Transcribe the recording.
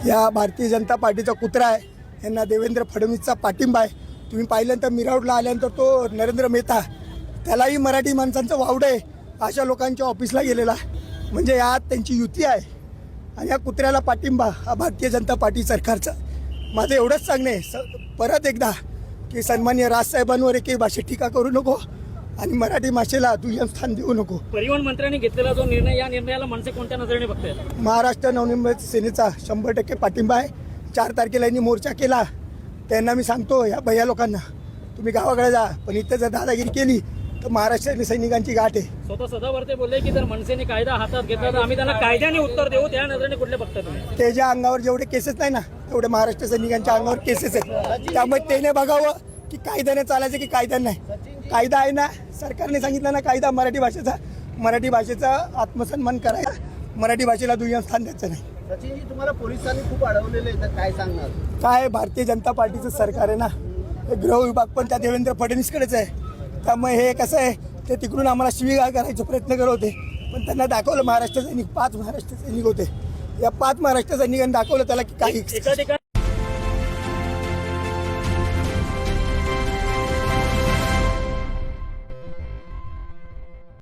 या भारतीय जनता पार्टीचा कुत्रा आहे, यांना देवेंद्र फडणवीसचा पाठिंबा आहे। तुम्ही पाहिल्यानंतर मिरावडला आल्यानंतर तो नरेंद्र मेहता, त्यालाही मराठी माणसांचं वावडं आहे, अशा लोकांच्या ऑफिसला गेलेला, म्हणजे यात त्यांची युती आहे। आणि या कुत्र्याला पाठिंबा हा भारतीय जनता पार्टी सरकारचा। माझं एवढंच सांगणं आहे परत एकदा की सन्माननीय राजसाहेबांवर एकही भाषेत टीका करू नको आणि मराठी भाषेला दुय्यम स्थान देऊ नको। परिवहन मंत्र्यांनी घेतलेला जो निर्णय, या निर्णयाला मनसे कोणत्या नजरेने बघतायत? महाराष्ट्र नवनिर्माण सेनेचा 100% पाठिंबा आहे। 4 तारखेला यांनी मोर्चा केला, त्यांना मी सांगतो या भैया लोकांना, तुम्ही गावाकडे जा, पण इथं जर दादागिरी केली तर महाराष्ट्र सैनिकांची गाठ आहे। स्वतः सदावर्ते बोलले की जर मनसेने कायदा हातात घेतला तर आम्ही त्यांना कायद्याने उत्तर देऊ, त्या नजरेने कुठले बघता तुम्ही? त्याच्या अंगावर जेवढे केसेस नाही ना तेवढे महाराष्ट्र सैनिकांच्या अंगावर केसेस आहेत, त्यामुळे त्याने बघावं की कायद्याने चालायचं की कायद्याने नाही। कायदा आहे ना, सरकारने सांगितलं ना कायदा मराठी भाषेचा आत्मसन्मान करायचा, मराठी भाषेला दुय्यम स्थान द्यायचं नाही। सचिनजी, तुम्हाला पोलिसांनी खूप अडवलेलं आहे, तर काय सांगणार? काय भारतीय जनता पार्टीचं सरकार आहे ना, हे गृह विभाग पण त्या देवेंद्र फडणवीसकडेच आहे, त्यामुळे हे कसं आहे ते तिकडून आम्हाला शिवीगाळ करायचा प्रयत्न करत होते, पण त्यांना दाखवलं महाराष्ट्र सैनिक 5 महाराष्ट्र सैनिक होते, या 5 महाराष्ट्र सैनिकांनी दाखवलं त्याला की काही